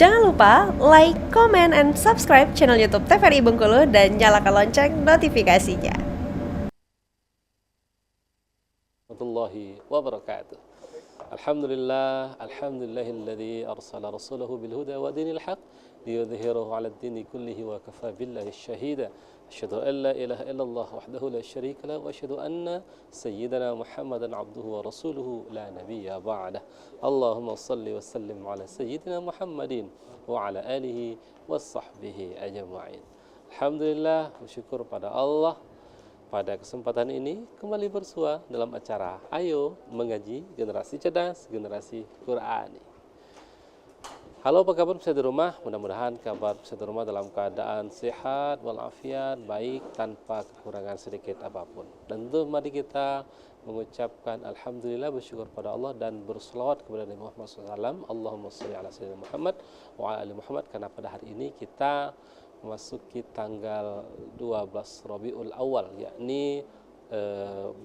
Jangan lupa like, comment, and subscribe channel YouTube TVRI Bengkulu dan nyalakan lonceng notifikasinya. Warahmatullahi wabarakatuh. Alhamdulillah, alhamdulillahilladzi arsala rasulahu bil huda wa dinil haq liyudhhirahu 'ala ad-dini kullihi wa kafa billahi shahida. Asyhadu an la ilaha illallah wahdahu la syarika lahu wa asyhadu anna sayyidana Muhammadan 'abduhu wa rasuluhu la nabiyya ba'dah. Allahumma shalli wa sallim 'ala sayyidina Muhammadin wa 'ala alihi wa sahbihi ajma'in. Alhamdulillah, bersyukur pada Allah. Pada kesempatan ini kembali bersua dalam acara Ayo Mengaji Generasi Cerdas, Generasi Qur'ani. Halo, apa kabar pemirsa di rumah? Mudah-mudahan kabar pemirsa di rumah dalam keadaan sehat walafiat, baik tanpa kekurangan sedikit apapun. Dan tentu mari kita mengucapkan alhamdulillah, bersyukur pada Allah dan berselawat kepada Nabi Muhammad SAW. Allahumma shalli ala sayyidina Muhammad wa ala ali Muhammad, karena pada hari ini kita memasuki tanggal 12 Rabiul Awal, yakni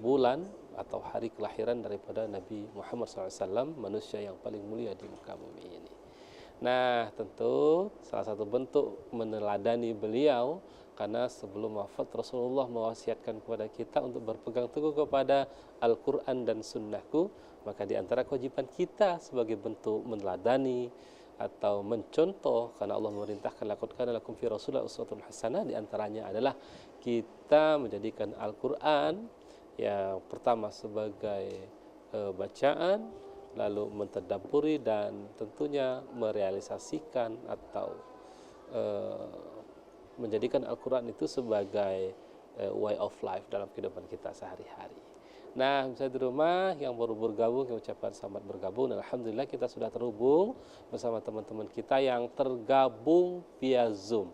bulan atau hari kelahiran daripada Nabi Muhammad SAW, manusia yang paling mulia di muka bumi ini. Nah, tentu salah satu bentuk meneladani beliau, karena sebelum wafat Rasulullah mewasiatkan kepada kita untuk berpegang teguh kepada Al-Quran dan Sunnahku, maka di antara kewajiban kita sebagai bentuk meneladani atau mencontoh, karena Allah memerintahkan laqad kana lakum fi rasulillah uswatun hasanah, di antaranya adalah kita menjadikan Al-Qur'an yang pertama sebagai bacaan, lalu mentadabburi dan tentunya merealisasikan atau menjadikan Al-Qur'an itu sebagai way of life dalam kehidupan kita sehari-hari. Nah, misalnya di rumah yang baru bergabung, kami ucapkan selamat bergabung. Dan alhamdulillah kita sudah terhubung bersama teman-teman kita yang tergabung via Zoom.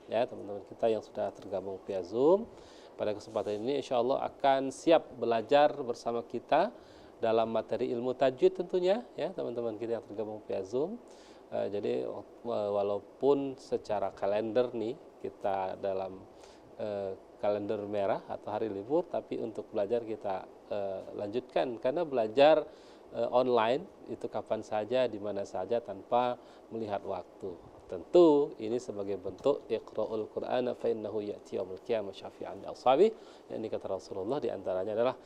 Ya, teman-teman kita yang sudah tergabung via Zoom. Pada kesempatan ini insya Allah akan siap belajar bersama kita dalam materi ilmu tajwid tentunya, ya teman-teman kita yang tergabung via Zoom. Jadi walaupun secara kalender nih kita dalam kalender merah atau hari libur, tapi untuk belajar kita lanjutkan, karena belajar online itu kapan saja, di mana saja, tanpa melihat waktu. Tentu ini sebagai bentuk iqra'ul Qur'ana fa innahu ya'ti yaumil qiyamah syafi'an li ashabi, yang dikata Rasulullah di antaranya adalah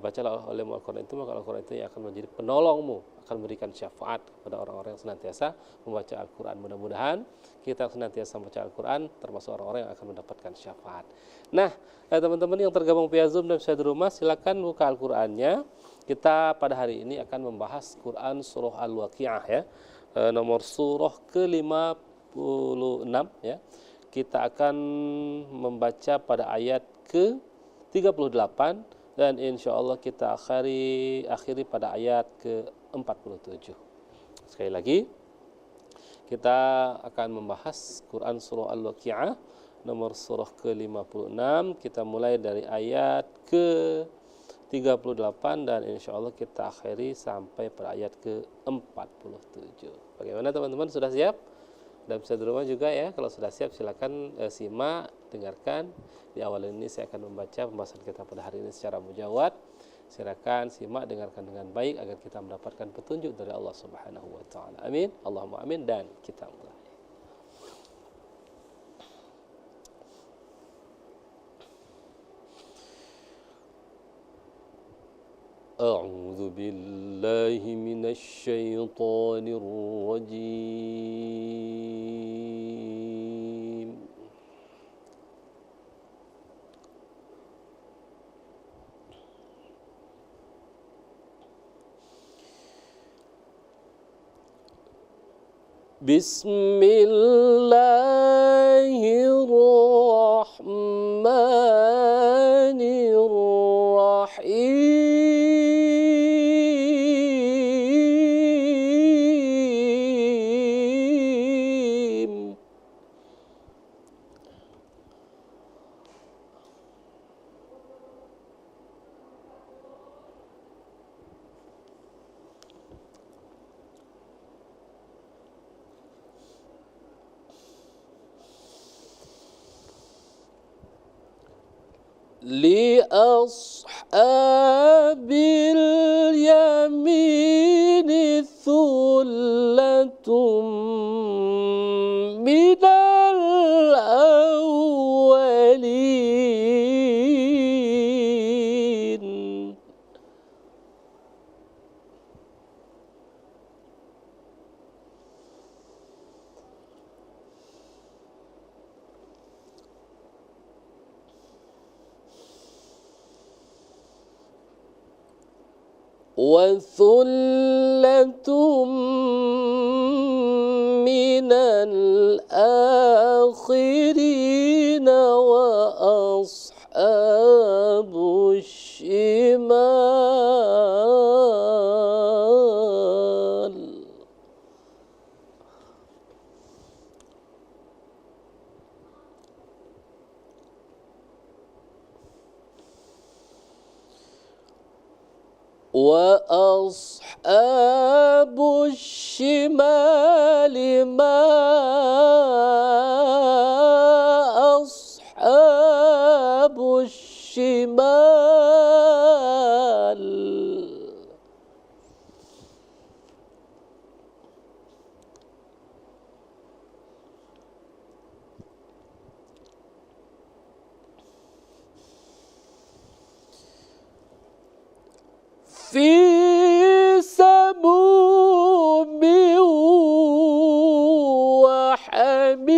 bacalah olehmu Al-Qur'an itu, maka Al-Qur'an itu yang akan menjadi penolongmu, akan memberikan syafaat kepada orang-orang yang senantiasa membaca Al-Qur'an. Mudah-mudahan kita senantiasa membaca Al-Qur'an termasuk orang-orang yang akan mendapatkan syafaat. Nah, teman-teman yang tergabung via Zoom dan bisa di rumah, silakan buka Al-Qur'annya. Kita pada hari ini akan membahas Quran surah Al-Waqi'ah, ya. Nomor surah ke-56, ya. Kita akan membaca pada ayat ke-38 dan insya Allah kita akhiri pada ayat ke-47. Sekali lagi, kita akan membahas Quran surah Al-Waqi'ah nomor surah ke-56. Kita mulai dari ayat ke-38 dan insya Allah kita akhiri sampai pada ayat ke-47. Bagaimana teman-teman, sudah siap? Dan bisa di rumah juga, ya, kalau sudah siap silakan simak, dengarkan. Di awal ini saya akan membaca pembahasan kita pada hari ini secara mujawad. Silakan simak, dengarkan dengan baik agar kita mendapatkan petunjuk dari Allah Subhanahu wa taala. Amin. Allahumma amin. Dan kita mulai. أعوذ بالله من الشيطان الرجيم بسم الله الرحمن الرحيم لأصحاب اليمين ثلة وثلة من الآخرين وأصحاب الشمال وأصحاب الشمال ما أصحاب الشمال في سموم وحميم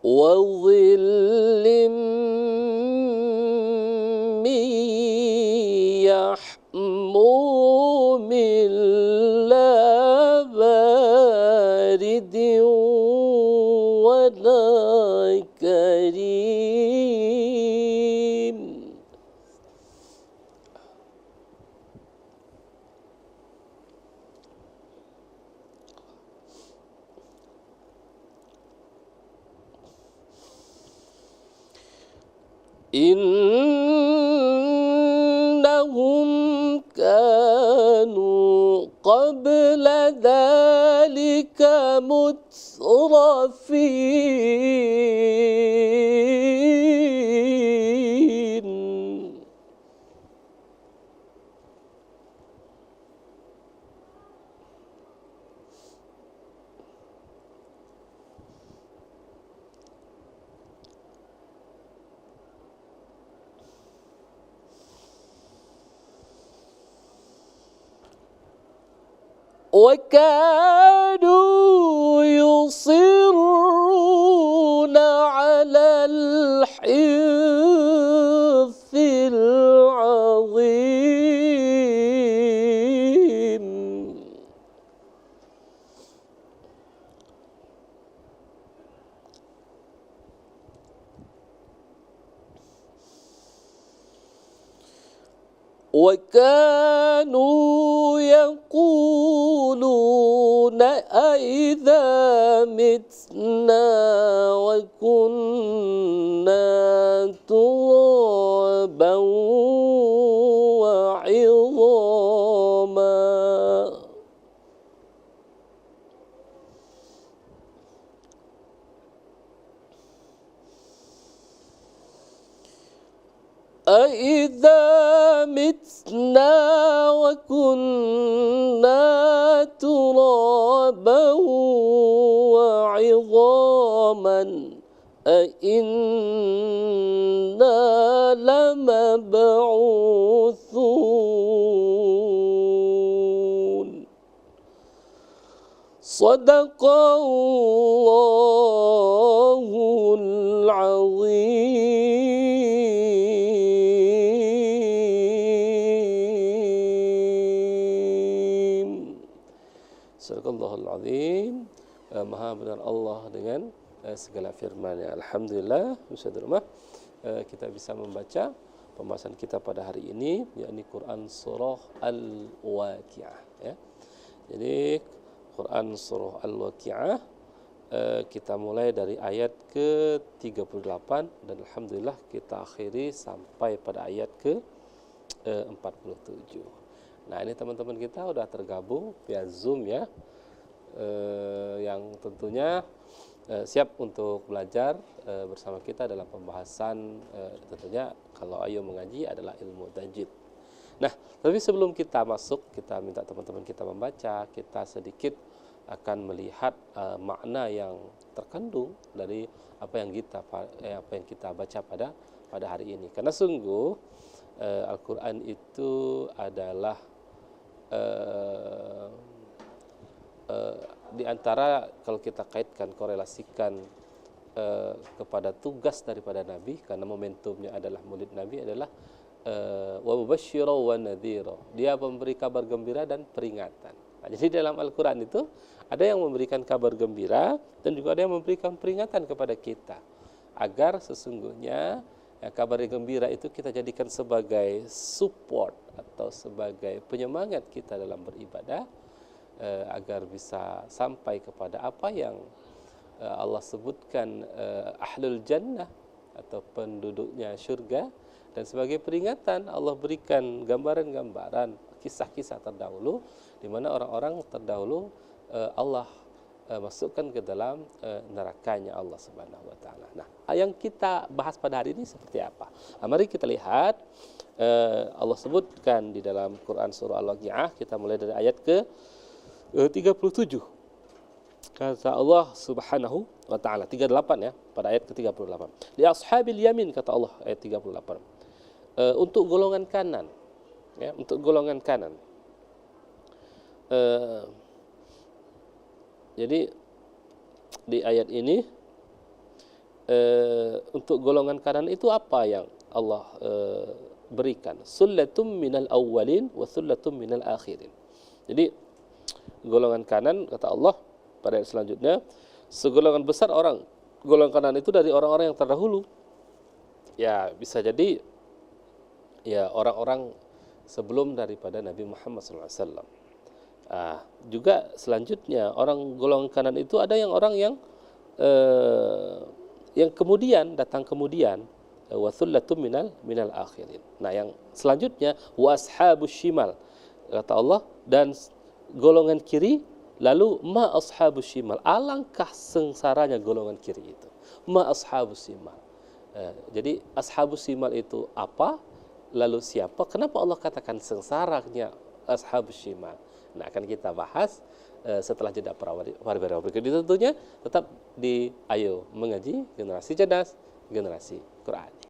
وظل من يحموم لا بارد ولا كريم إنهم كانوا قبل ذلك مترفين وكانوا يصرون على الحنث العظيم وكانوا يقولون أئذا متنا وكنا ترابا وعظاما أئذا متنا وكنا ترابا وعظاما أئنا لمبعوثون صدق الله العظيم. Sadaqallahul azim. Maha benar Allah dengan segala firman-Nya. Alhamdulillah, Ustaz Rumah, kita bisa membaca pembahasan kita pada hari ini, yakni Quran surah Al-Waqi'ah, ya. Jadi Quran surah Al-Waqi'ah, kita mulai dari ayat ke-38 dan alhamdulillah kita akhiri sampai pada ayat ke-47. Nah, ini teman-teman kita sudah tergabung via Zoom, ya, yang tentunya siap untuk belajar bersama kita dalam pembahasan, tentunya kalau Ayo mengaji adalah ilmu tajwid. Nah, tapi sebelum kita masuk, kita minta teman-teman kita membaca, kita sedikit akan melihat makna yang terkandung dari apa yang kita baca pada hari ini. Karena sungguh Al-Quran itu adalah eh, di antara, kalau kita kaitkan, korelasikan kepada tugas daripada Nabi, karena momentumnya adalah Maulid Nabi, adalah wa mubasysyiran wa nadhira. Dia memberi kabar gembira dan peringatan. Nah, jadi dalam Al-Quran itu ada yang memberikan kabar gembira dan juga ada yang memberikan peringatan kepada kita, agar sesungguhnya kabar gembira itu kita jadikan sebagai support atau sebagai penyemangat kita dalam beribadah, agar bisa sampai kepada apa yang Allah sebutkan ahlul jannah atau penduduknya syurga. Dan sebagai peringatan Allah berikan gambaran-gambaran, kisah-kisah terdahulu di mana orang-orang terdahulu Allah masukkan ke dalam nerakanya Allah Subhanahu wa taala. Nah, yang kita bahas pada hari ini seperti apa? Nah, mari kita lihat, Allah sebutkan di dalam Quran surah Al-Waqiah, kita mulai dari ayat ke 37. Kata Allah Subhanahu wa taala, 38 ya, pada ayat ke-38. Li ashabil yamin, kata Allah, ayat 38. Untuk golongan kanan, ya, untuk golongan kanan. Jadi di ayat ini untuk golongan kanan itu apa yang Allah berikan? Sullatum minal awwalin wa sullatum minal akhirin. Jadi golongan kanan, kata Allah pada ayat selanjutnya, segolongan besar orang, golongan kanan itu dari orang-orang yang terdahulu. Ya, bisa jadi ya orang-orang sebelum daripada Nabi Muhammad SAW. Juga selanjutnya orang golongan kanan itu ada yang orang yang kemudian datang kemudian, wa thullatum minal akhirin. Nah, yang selanjutnya wa ashabus shimal, kata Allah, dan golongan kiri, lalu ma ashabus shimal, alangkah sengsaranya golongan kiri itu. Ma ashabus shimal. Jadi ashabus shimal itu apa? Lalu siapa? Kenapa Allah katakan sengsaranya ashabus shimal? Nah, akan kita bahas setelah jeda para berikut ini. Tentunya tetap di Ayo Mengaji, Generasi Cerdas, Generasi Quran.